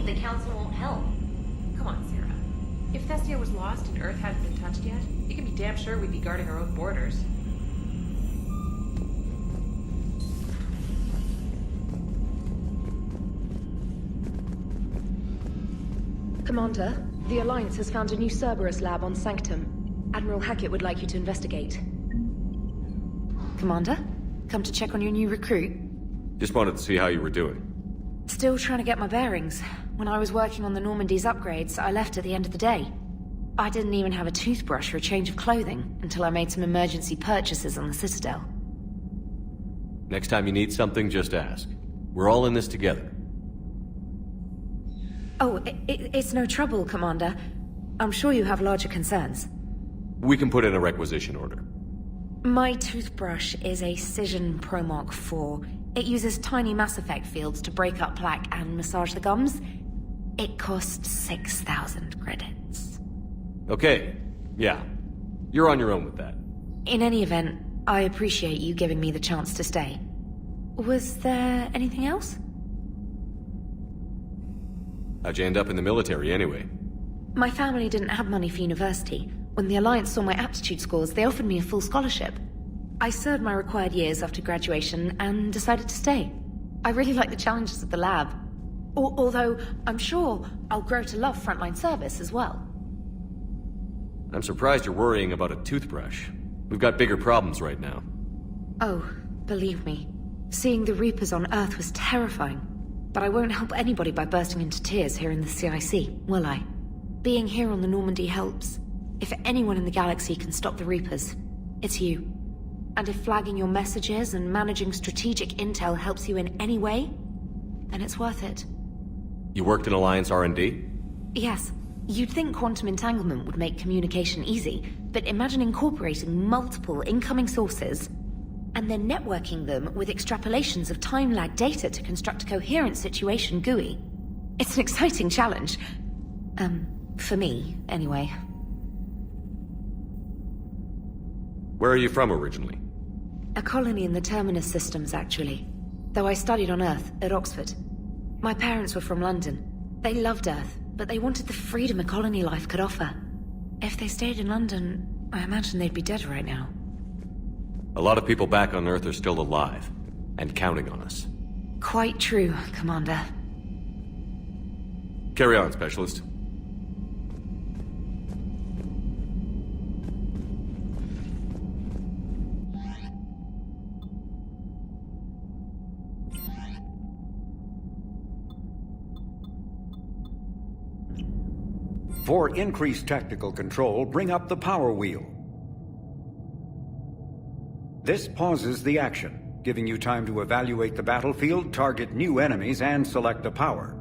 The Council won't help. Come on, Sarah. If Thestia was lost and Earth hadn't been touched yet, you can be damn sure we'd be guarding our own borders. Commander, the Alliance has found a new Cerberus lab on Sanctum. Admiral Hackett would like you to investigate. Commander, come to check on your new recruit? Just wanted to see how you were doing. Still trying to get my bearings. When I was working on the Normandy's upgrades, I left at the end of the day. I didn't even have a toothbrush or a change of clothing until I made some emergency purchases on the Citadel. Next time you need something, just ask. We're all in this together. Oh, it's no trouble, Commander. I'm sure you have larger concerns. We can put in a requisition order. My toothbrush is a Cision Pro Mark IV. It uses tiny Mass Effect fields to break up plaque and massage the gums. It costs 6,000 credits. Okay, yeah. You're on your own with that. In any event, I appreciate you giving me the chance to stay. Was there anything else? How'd you end up in the military anyway? My family didn't have money for university. When the Alliance saw my aptitude scores, they offered me a full scholarship. I served my required years after graduation and decided to stay. I really like the challenges of the lab. Although, I'm sure I'll grow to love frontline service as well. I'm surprised you're worrying about a toothbrush. We've got bigger problems right now. Oh, believe me. Seeing the Reapers on Earth was terrifying. But I won't help anybody by bursting into tears here in the CIC, will I? Being here on the Normandy helps. If anyone in the galaxy can stop the Reapers, it's you. And if flagging your messages and managing strategic intel helps you in any way, then it's worth it. You worked in Alliance R&D? Yes. You'd think quantum entanglement would make communication easy, but imagine incorporating multiple incoming sources and then networking them with extrapolations of time-lag data to construct a coherent situation GUI. It's an exciting challenge. For me, anyway. Where are you from originally? A colony in the Terminus systems, actually. Though I studied on Earth, at Oxford. My parents were from London. They loved Earth, but they wanted the freedom a colony life could offer. If they stayed in London, I imagine they'd be dead right now. A lot of people back on Earth are still alive, and counting on us. Quite true, Commander. Carry on, Specialist. For increased tactical control, bring up the power wheel. This pauses the action. giving you time to evaluate the battlefield, target new enemies, and select a power.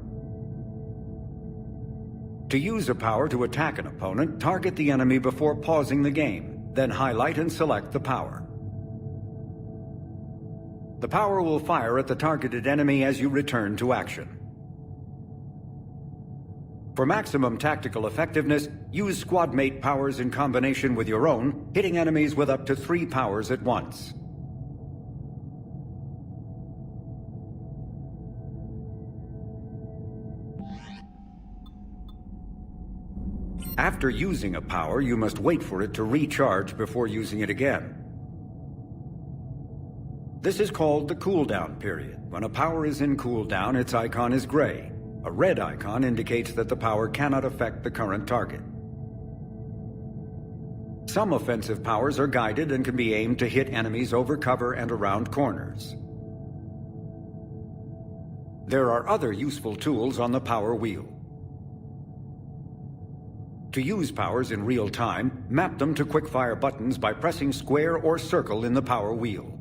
To use a power to attack an opponent, target the enemy before pausing the game, then highlight and select the power. The power will fire at the targeted enemy as you return to action. For maximum tactical effectiveness, use squad mate powers in combination with your own, hitting enemies with up to 3 powers at once. After using a power, you must wait for it to recharge before using it again. This is called the cooldown period. When a power is in cooldown, its icon is gray. A red icon indicates that the power cannot affect the current target. Some offensive powers are guided and can be aimed to hit enemies over cover and around corners. There are other useful tools on the power wheel. To use powers in real time, map them to quickfire buttons by pressing square or circle in the power wheel.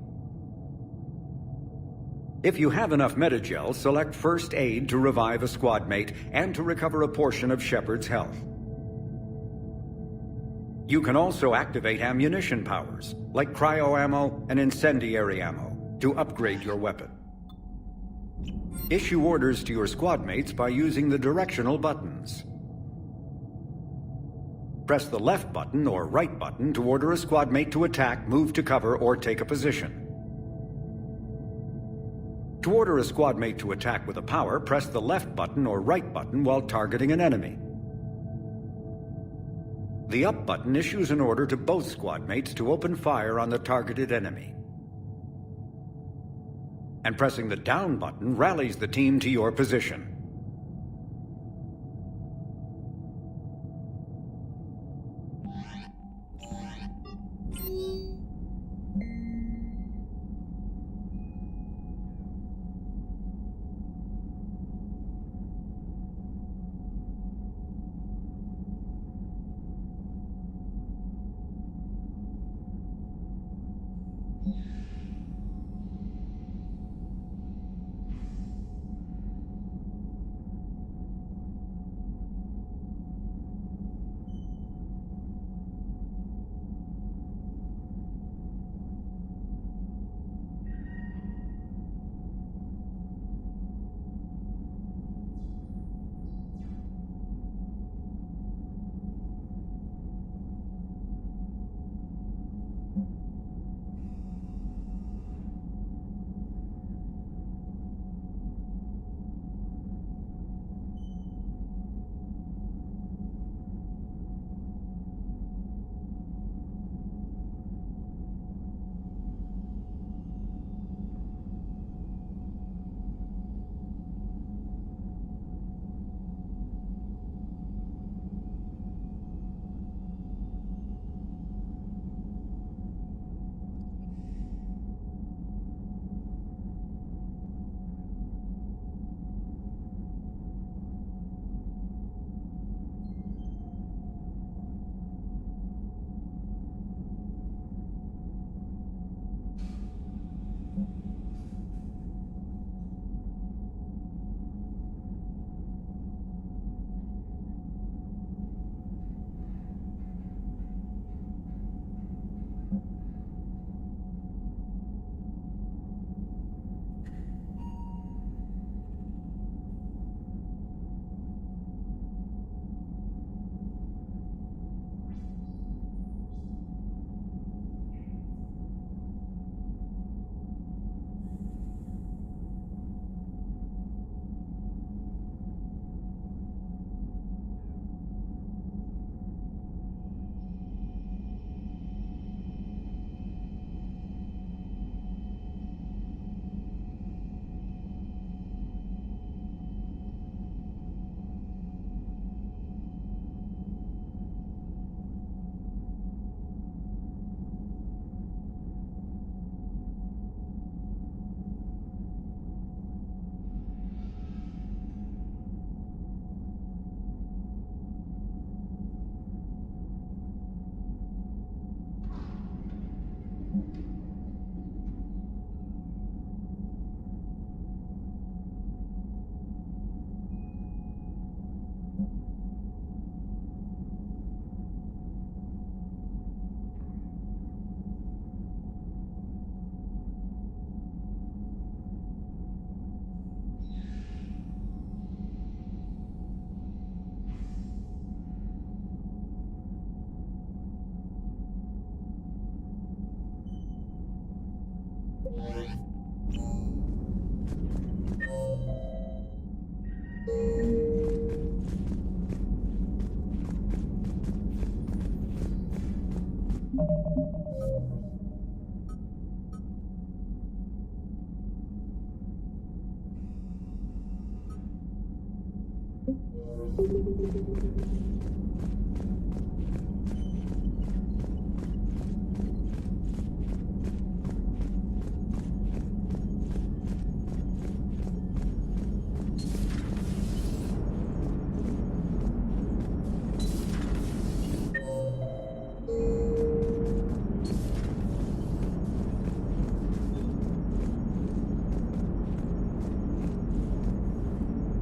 If you have enough metagel, select First Aid to revive a squad mate and to recover a portion of Shepard's health. You can also activate ammunition powers, like cryo ammo and incendiary ammo, to upgrade your weapon. Issue orders to your squad mates by using the directional buttons. Press the left button or right button to order a squad mate to attack, move to cover, or take a position. To order a squad mate to attack with a power, press the left button or right button while targeting an enemy. The up button issues an order to both squad mates to open fire on the targeted enemy. And pressing the down button rallies the team to your position.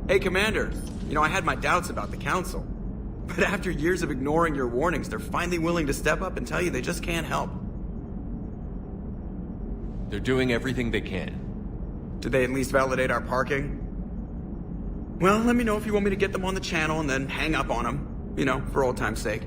Hey, Commander. You know, I had my doubts about the Council. But after years of ignoring your warnings, they're finally willing to step up and tell you they just can't help. They're doing everything they can. Did they at least validate our parking? Well, let me know if you want me to get them on the channel and then hang up on them. You know, for old time's sake.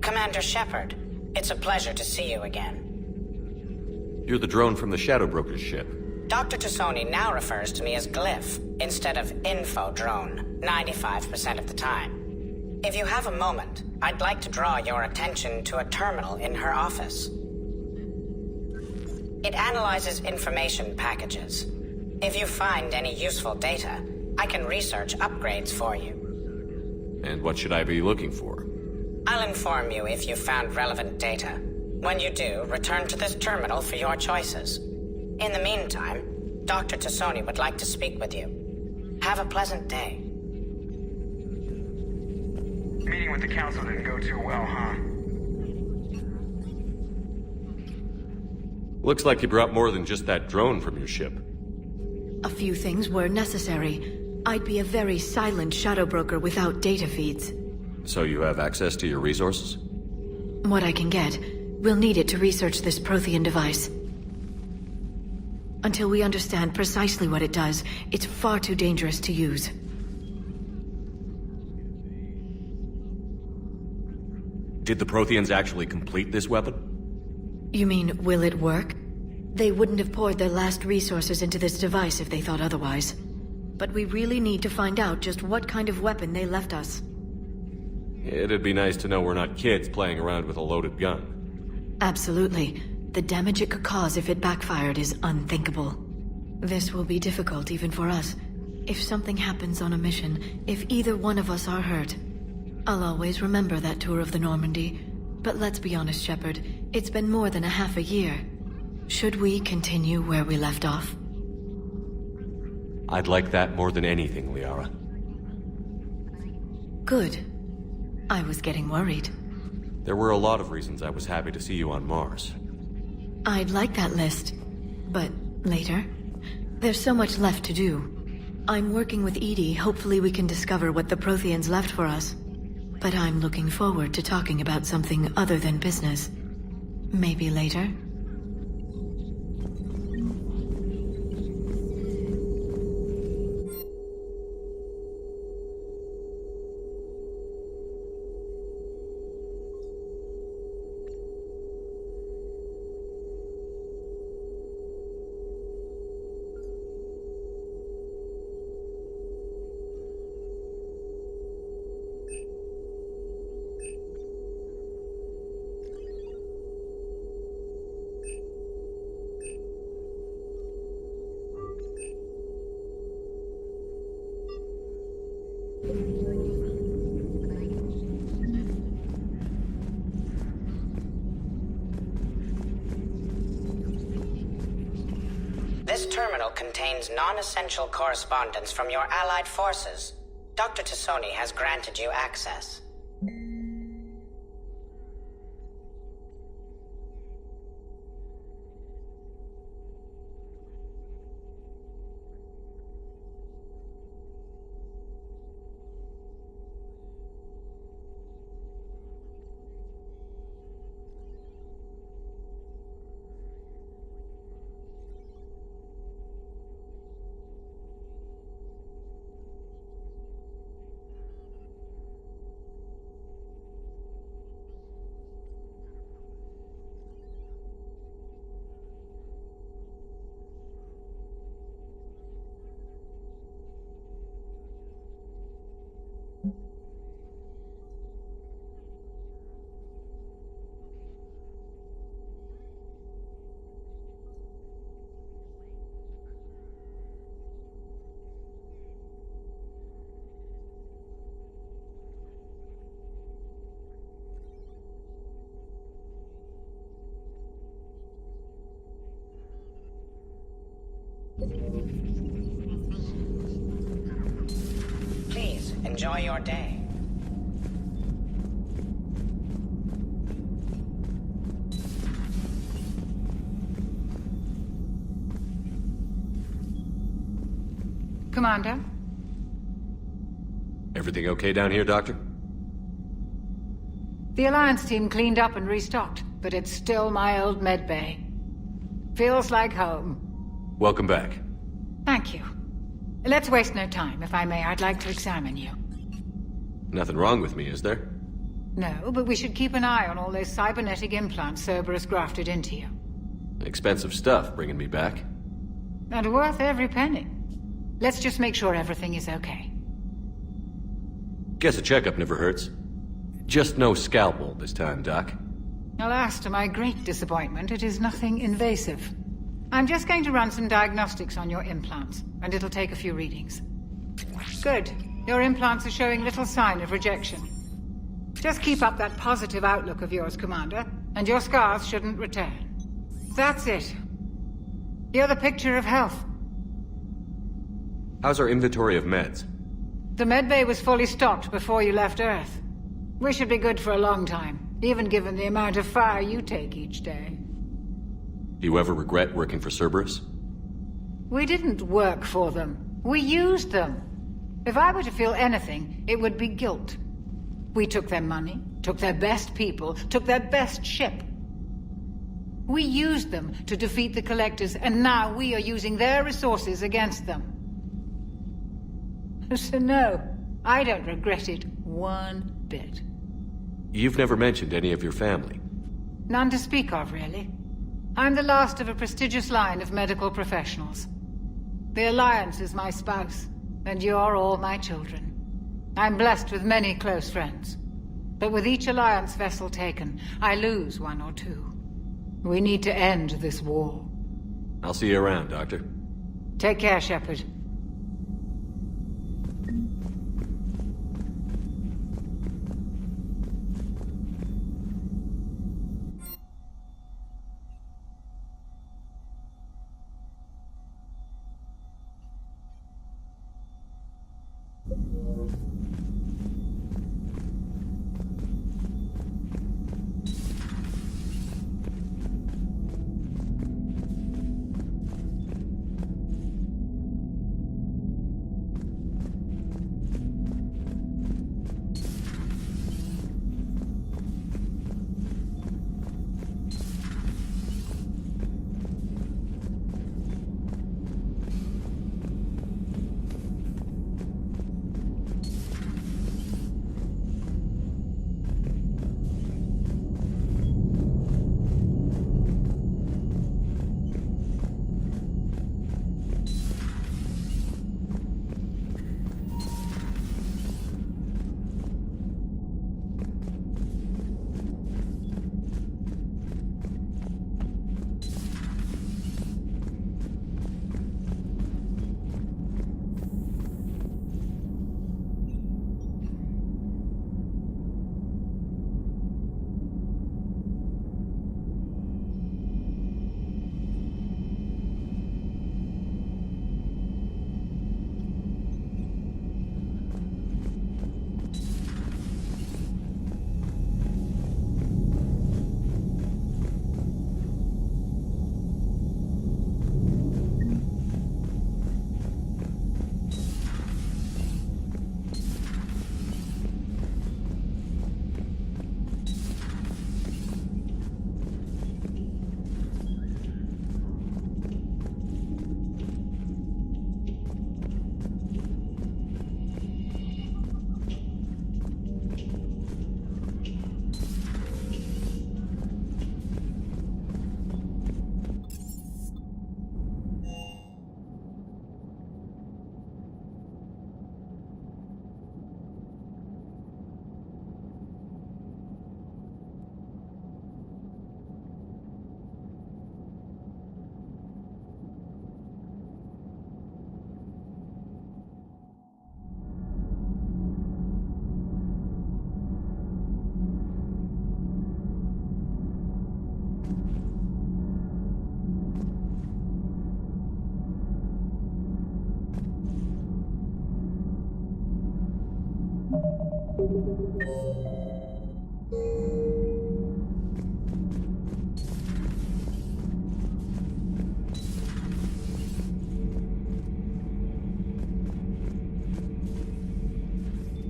Commander Shepard, it's a pleasure to see you again. You're the drone from the Shadow Broker's ship. Dr. Tassoni now refers to me as Glyph, instead of Info Drone, 95% of the time. If you have a moment, I'd like to draw your attention to a terminal in her office. It analyzes information packages. If you find any useful data, I can research upgrades for you. And what should I be looking for? I'll inform you if you found relevant data. When you do, return to this terminal for your choices. In the meantime, Dr. Tassoni would like to speak with you. Have a pleasant day. Meeting with the council didn't go too well, huh? Looks like you brought more than just that drone from your ship. A few things were necessary. I'd be a very silent shadow broker without data feeds. So you have access to your resources? What I can get. We'll need it to research this Prothean device. Until we understand precisely what it does, it's far too dangerous to use. Did the Protheans actually complete this weapon? You mean, will it work? They wouldn't have poured their last resources into this device if they thought otherwise. But we really need to find out just what kind of weapon they left us. It'd be nice to know we're not kids playing around with a loaded gun. Absolutely. The damage it could cause if it backfired is unthinkable. This will be difficult even for us. If something happens on a mission, if either one of us are hurt, I'll always remember that tour of the Normandy. But let's be honest, Shepard, it's been more than a half a year. Should we continue where we left off? I'd like that more than anything, Liara. Good. I was getting worried. There were a lot of reasons I was happy to see you on Mars. I'd like that list. But later? There's so much left to do. I'm working with Edie. Hopefully we can discover what the Protheans left for us. But I'm looking forward to talking about something other than business. Maybe later? This terminal contains non-essential correspondence from your allied forces. Dr. Tassoni has granted you access. Please, enjoy your day. Commander? Everything okay down here, Doctor? The Alliance team cleaned up and restocked, but it's still my old medbay. Feels like home. Welcome back. Thank you. Let's waste no time. If I may, I'd like to examine you. Nothing wrong with me, is there? No, but we should keep an eye on all those cybernetic implants Cerberus grafted into you. Expensive stuff bringing me back. And worth every penny. Let's just make sure everything is okay. Guess a checkup never hurts. Just no scalpel this time, Doc. Alas, to my great disappointment, it is nothing invasive. I'm just going to run some diagnostics on your implants, and it'll take a few readings. Good. Your implants are showing little sign of rejection. Just keep up that positive outlook of yours, Commander, and your scars shouldn't return. That's it. You're the picture of health. How's our inventory of meds? The medbay was fully stocked before you left Earth. We should be good for a long time, even given the amount of fire you take each day. Do you ever regret working for Cerberus? We didn't work for them. We used them. If I were to feel anything, it would be guilt. We took their money, took their best people, took their best ship. We used them to defeat the Collectors, and now we are using their resources against them. So no, I don't regret it one bit. You've never mentioned any of your family. None to speak of, really. I'm the last of a prestigious line of medical professionals. The Alliance is my spouse, and you're all my children. I'm blessed with many close friends. But with each Alliance vessel taken, I lose one or two. We need to end this war. I'll see you around, Doctor. Take care, Shepard.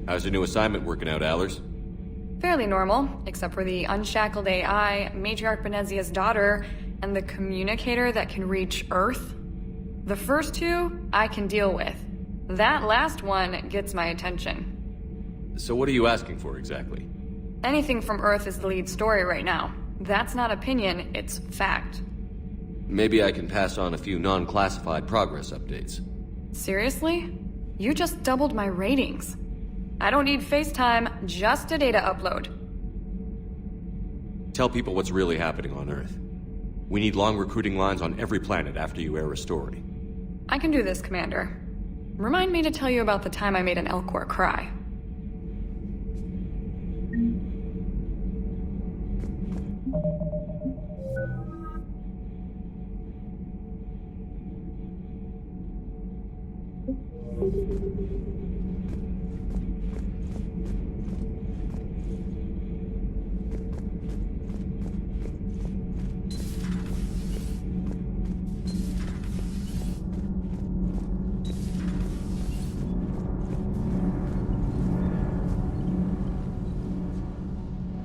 How's your new assignment working out, Allers? Fairly normal, except for the unshackled AI, Matriarch Benezia's daughter, and the communicator that can reach Earth. The first two, I can deal with. That last one gets my attention. So what are you asking for, exactly? Anything from Earth is the lead story right now. That's not opinion, it's fact. Maybe I can pass on a few non-classified progress updates. Seriously? You just doubled my ratings. I don't need FaceTime, just a data upload. Tell people what's really happening on Earth. We need long recruiting lines on every planet after you air a story. I can do this, Commander. Remind me to tell you about the time I made an Elcor cry.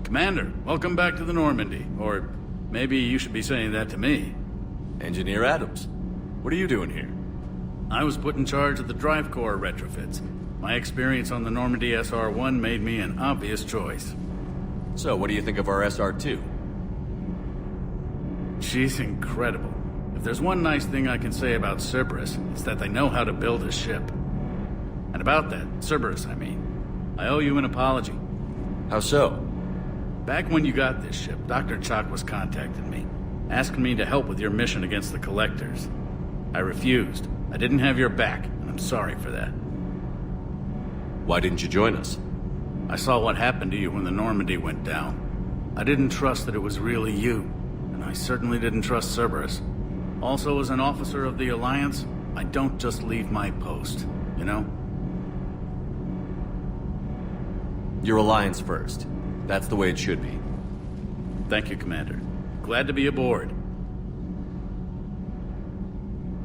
Commander, welcome back to the Normandy. Or maybe you should be saying that to me. Engineer Adams, what are you doing here? I was put in charge of the drive core retrofits. My experience on the Normandy SR1 made me an obvious choice. So, what do you think of our SR2? She's incredible. If there's one nice thing I can say about Cerberus, it's that they know how to build a ship. And about that, Cerberus, I mean. I owe you an apology. How so? Back when you got this ship, Dr. Chalk was contacting me, asking me to help with your mission against the Collectors. I refused. I didn't have your back, and I'm sorry for that. Why didn't you join us? I saw what happened to you when the Normandy went down. I didn't trust that it was really you, and I certainly didn't trust Cerberus. Also, as an officer of the Alliance, I don't just leave my post, you know? Your Alliance first. That's the way it should be. Thank you, Commander. Glad to be aboard.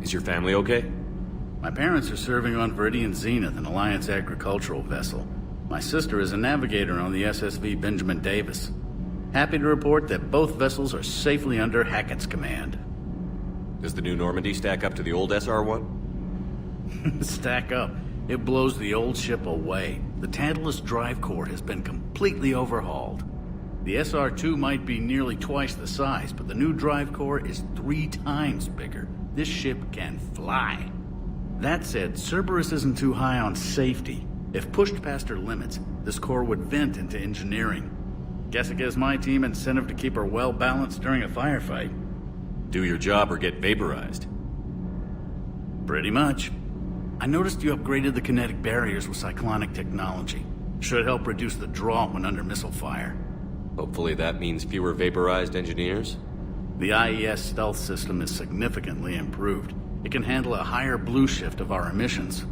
Is your family okay? My parents are serving on Viridian Zenith, an Alliance agricultural vessel. My sister is a navigator on the SSV Benjamin Davis. Happy to report that both vessels are safely under Hackett's command. Does the new Normandy stack up to the old SR1? Stack up. It blows the old ship away. The Tantalus drive core has been completely overhauled. The SR2 might be nearly twice the size, but the new drive core is 3 times bigger. This ship can fly. That said, Cerberus isn't too high on safety. If pushed past her limits, this core would vent into engineering. Guess it gives my team incentive to keep her well balanced during a firefight. Do your job or get vaporized. Pretty much. I noticed you upgraded the kinetic barriers with cyclonic technology. Should help reduce the draw when under missile fire. Hopefully that means fewer vaporized engineers? The IES stealth system is significantly improved. It can handle a higher blue shift of our emissions.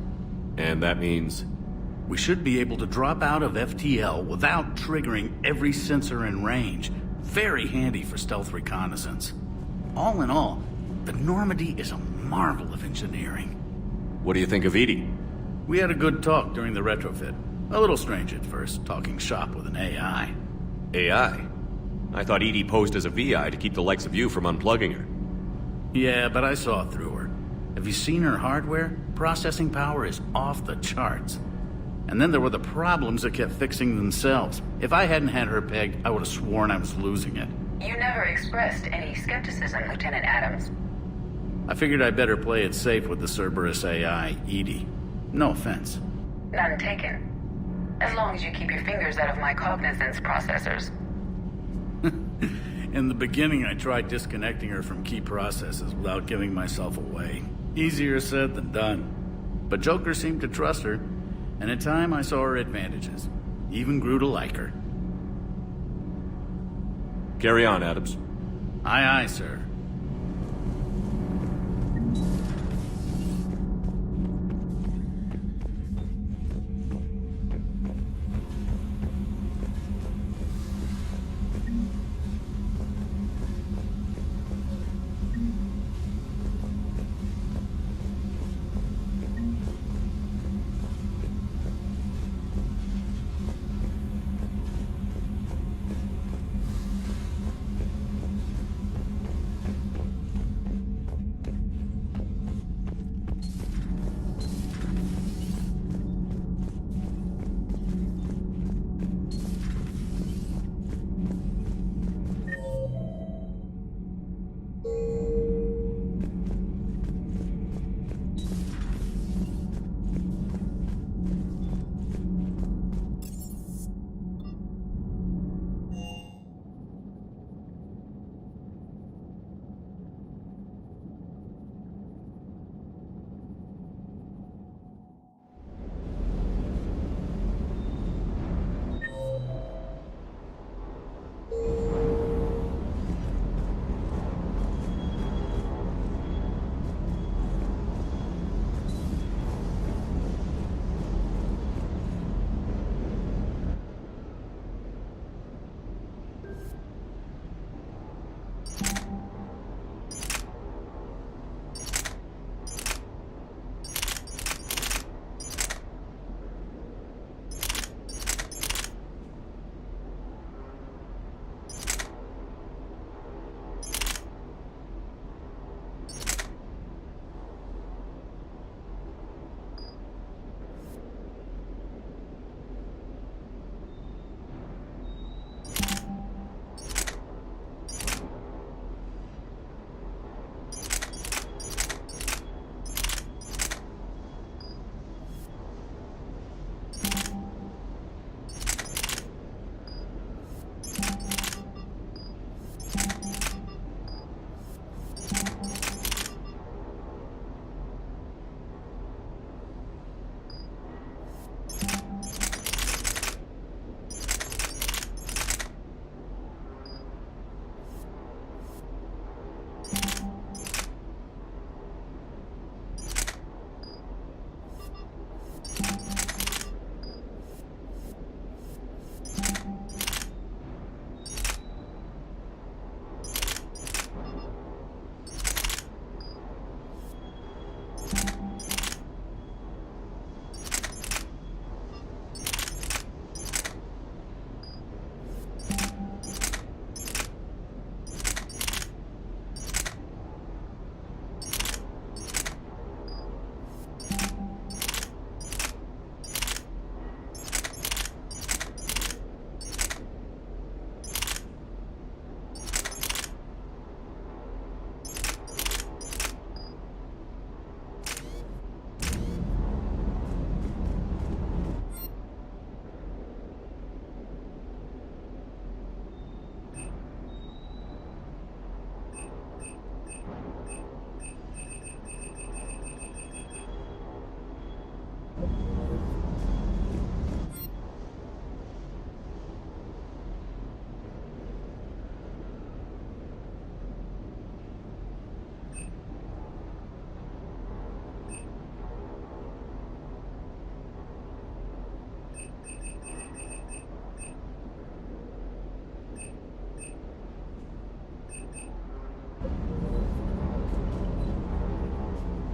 And that means? We should be able to drop out of FTL without triggering every sensor in range. Very handy for stealth reconnaissance. All in all, the Normandy is a marvel of engineering. What do you think of Edie? We had a good talk during the retrofit. A little strange at first, talking shop with an AI. AI? I thought Edie posed as a VI to keep the likes of you from unplugging her. Yeah, but I saw through her. Have you seen her hardware? Processing power is off the charts. And then there were the problems that kept fixing themselves. If I hadn't had her pegged, I would have sworn I was losing it. You never expressed any skepticism, Lieutenant Adams. I figured I'd better play it safe with the Cerberus AI, Edie. No offense. None taken. As long as you keep your fingers out of my cognizance processors. In the beginning, I tried disconnecting her from key processes without giving myself away. Easier said than done. But Joker seemed to trust her, and in time I saw her advantages. Even grew to like her. Carry on, Adams. Aye, aye, sir.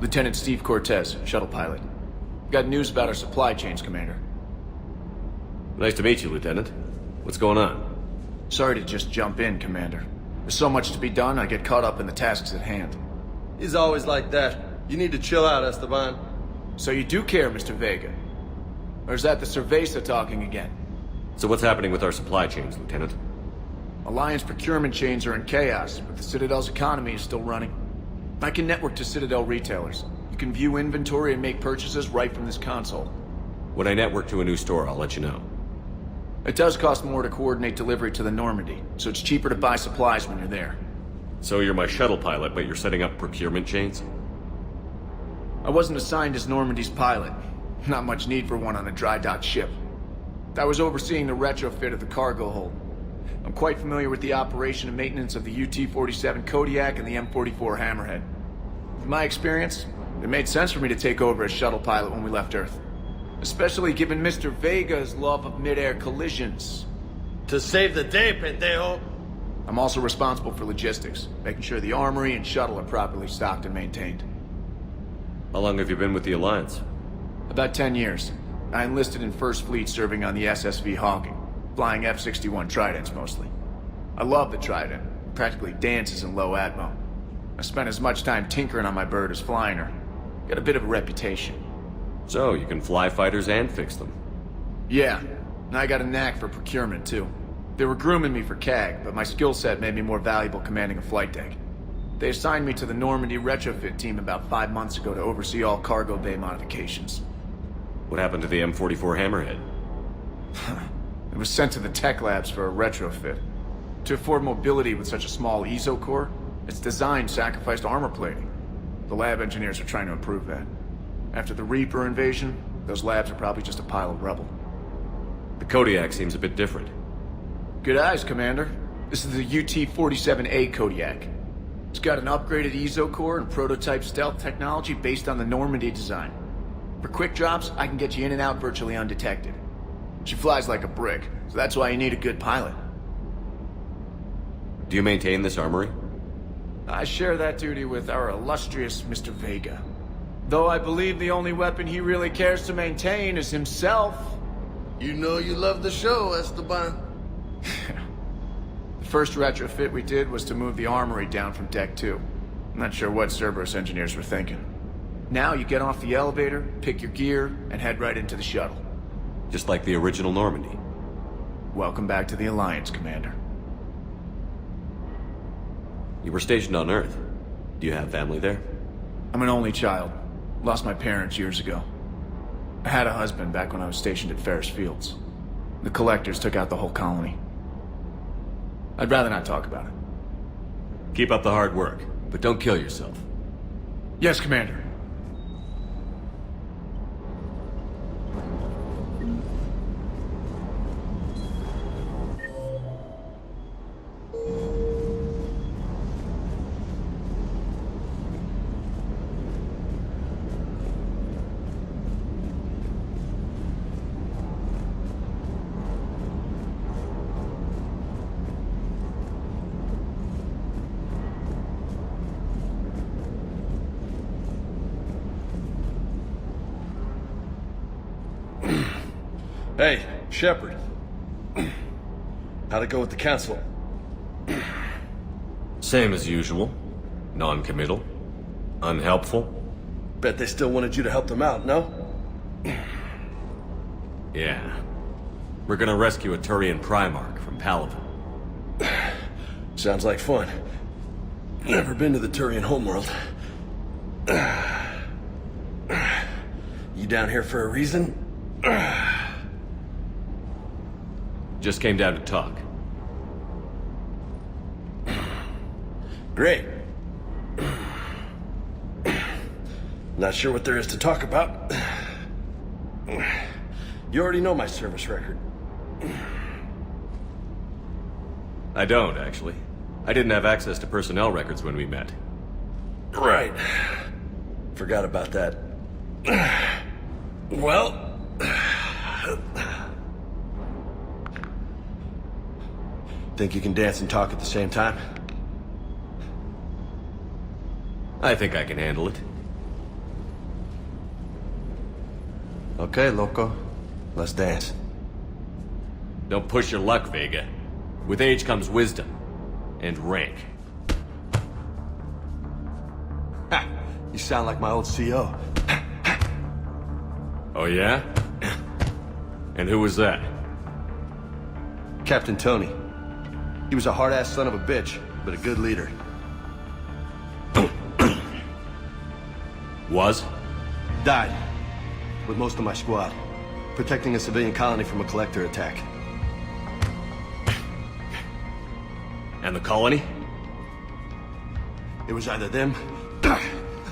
Lieutenant Steve Cortez, shuttle pilot. Got news about our supply chains, Commander. Nice to meet you, Lieutenant. What's going on? Sorry to just jump in, Commander. There's so much to be done, I get caught up in the tasks at hand. He's always like that. You need to chill out, Esteban. So you do care, Mr. Vega? Or is that the Cerveza talking again? So what's happening with our supply chains, Lieutenant? Alliance procurement chains are in chaos, but the Citadel's economy is still running. I can network to Citadel retailers. You can view inventory and make purchases right from this console. When I network to a new store, I'll let you know. It does cost more to coordinate delivery to the Normandy, so it's cheaper to buy supplies when you're there. So you're my shuttle pilot, but you're setting up procurement chains? I wasn't assigned as Normandy's pilot. Not much need for one on a dry dock ship. I was overseeing the retrofit of the cargo hold. I'm quite familiar with the operation and maintenance of the UT-47 Kodiak and the M44 Hammerhead. With my experience, it made sense for me to take over as shuttle pilot when we left Earth. Especially given Mr. Vega's love of mid-air collisions. To save the day, pendejo. I'm also responsible for logistics, making sure the armory and shuttle are properly stocked and maintained. How long have you been with the Alliance? About 10 years. I enlisted in First Fleet serving on the SSV Hawking, flying F-61 Tridents mostly. I love the Trident. It practically dances in low atmo. I spent as much time tinkering on my bird as flying her. Got a bit of a reputation. So, you can fly fighters and fix them? Yeah, and I got a knack for procurement too. They were grooming me for CAG, but my skill set made me more valuable commanding a flight deck. They assigned me to the Normandy retrofit team about 5 months ago to oversee all cargo bay modifications. What happened to the M44 Hammerhead? It was sent to the tech labs for a retrofit. To afford mobility with such a small ESO core, its design sacrificed armor plating. The lab engineers are trying to improve that. After the Reaper invasion, those labs are probably just a pile of rubble. The Kodiak seems a bit different. Good eyes, Commander. This is the UT-47A Kodiak. It's got an upgraded ESO core and prototype stealth technology based on the Normandy design. For quick drops, I can get you in and out virtually undetected. She flies like a brick, so that's why you need a good pilot. Do you maintain this armory? I share that duty with our illustrious Mr. Vega. Though I believe the only weapon he really cares to maintain is himself. You know you love the show, Esteban. The first retrofit we did was to move the armory down from Deck 2. I'm not sure what Cerberus engineers were thinking. Now you get off the elevator, pick your gear, and head right into the shuttle. Just like the original Normandy. Welcome back to the Alliance, Commander. You were stationed on Earth. Do you have family there? I'm an only child. Lost my parents years ago. I had a husband back when I was stationed at Ferris Fields. The Collectors took out the whole colony. I'd rather not talk about it. Keep up the hard work, but don't kill yourself. Yes, Commander. Hey, Shepard. How'd it go with the council? Same as usual. Non-committal. Unhelpful. Bet they still wanted you to help them out, no? Yeah. We're gonna rescue a Turian Primarch from Palaven. Sounds like fun. Never been to the Turian homeworld. You down here for a reason? Just came down to talk. Great. Not sure what there is to talk about. You already know my service record. I don't, actually. I didn't have access to personnel records when we met. Right. Forgot about that. Well... Think you can dance and talk at the same time? I think I can handle it. Okay, loco. Let's dance. Don't push your luck, Vega. With age comes wisdom. And rank. Ha! You sound like my old CO. Oh yeah? And who was that? Captain Tony. He was a hard-ass son of a bitch, but a good leader. Was? Died. With most of my squad. Protecting a civilian colony from a collector attack. And the colony? It was either them,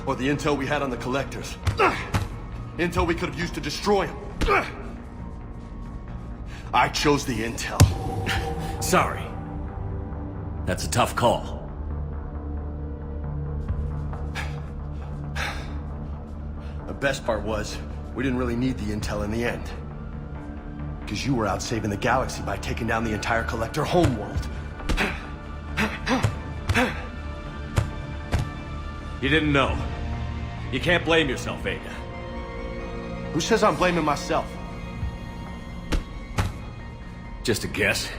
or the intel we had on the collectors. Intel we could have used to destroy them. I chose the intel. Sorry. That's a tough call. The best part was, we didn't really need the intel in the end. Because you were out saving the galaxy by taking down the entire collector homeworld. You didn't know. You can't blame yourself, Vega. Who says I'm blaming myself? Just a guess.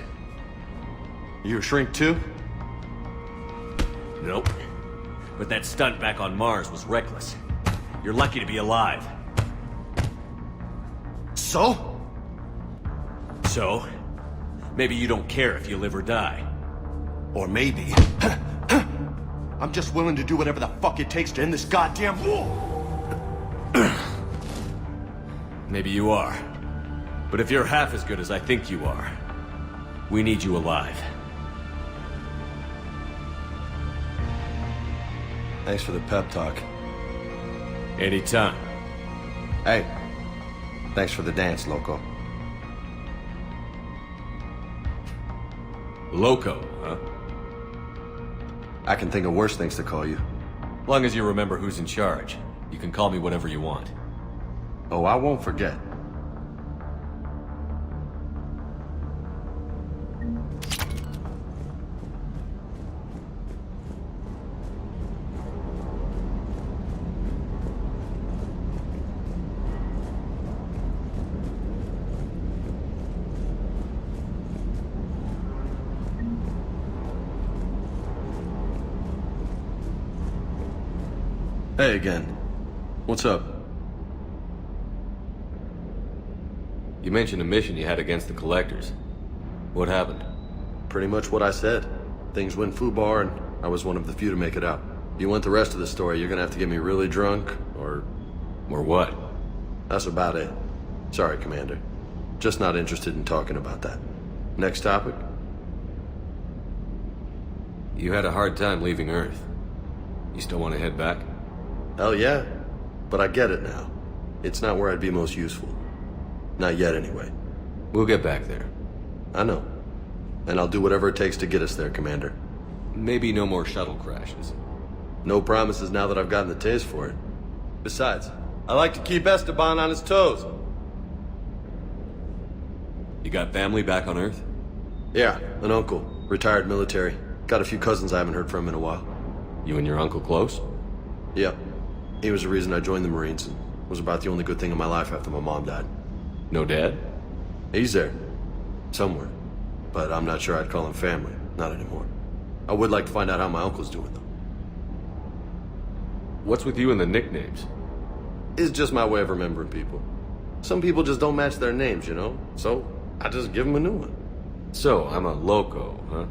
You a shrink too? Nope. But that stunt back on Mars was reckless. You're lucky to be alive. So? So? Maybe you don't care if you live or die. Or maybe... I'm just willing to do whatever the fuck it takes to end this goddamn war! Maybe you are. But if you're half as good as I think you are, we need you alive. Thanks for the pep talk. Anytime. Hey, thanks for the dance, loco. Loco, huh? I can think of worse things to call you. Long as you remember who's in charge, you can call me whatever you want. Oh, I won't forget. Hey again. What's up? You mentioned a mission you had against the Collectors. What happened? Pretty much what I said. Things went foobar, and I was one of the few to make it out. If you want the rest of the story, you're gonna have to get me really drunk, or... Or what? That's about it. Sorry, Commander. Just not interested in talking about that. Next topic? You had a hard time leaving Earth. You still want to head back? Hell yeah. But I get it now. It's not where I'd be most useful. Not yet, anyway. We'll get back there. I know. And I'll do whatever it takes to get us there, Commander. Maybe no more shuttle crashes. No promises now that I've gotten the taste for it. Besides, I like to keep Esteban on his toes. You got family back on Earth? Yeah, an uncle. Retired military. Got a few cousins I haven't heard from in a while. You and your uncle close? Yep. He was the reason I joined the Marines, and was about the only good thing in my life after my mom died. No dad? He's there. Somewhere. But I'm not sure I'd call him family. Not anymore. I would like to find out how my uncle's doing, though. What's with you and the nicknames? It's just my way of remembering people. Some people just don't match their names, you know? So, I just give them a new one. So, I'm a loco, huh?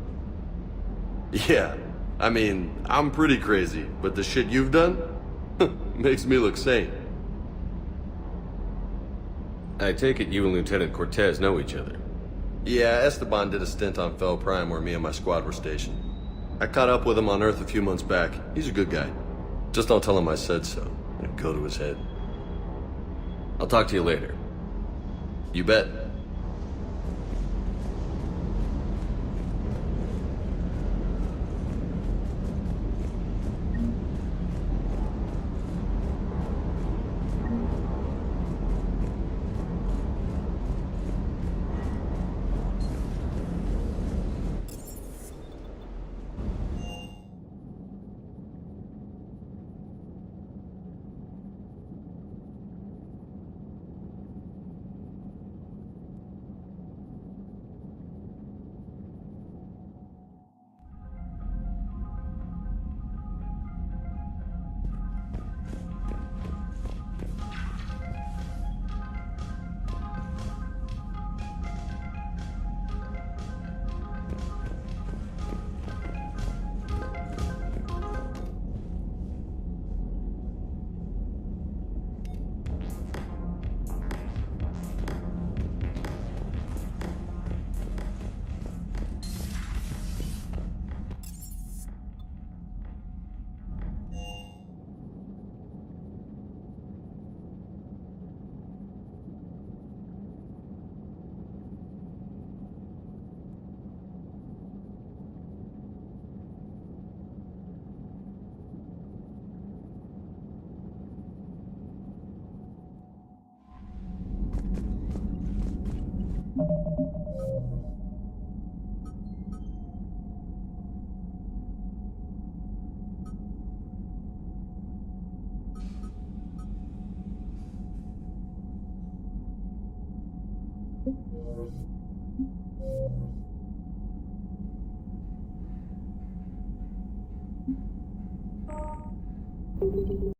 Yeah. I mean, I'm pretty crazy, but the shit you've done makes me look sane. I take it you and Lieutenant Cortez know each other. Yeah, Esteban did a stint on Fel Prime where me and my squad were stationed. I caught up with him on Earth a few months back. He's a good guy. Just don't tell him I said so. It'll go to his head. I'll talk to you later. You bet.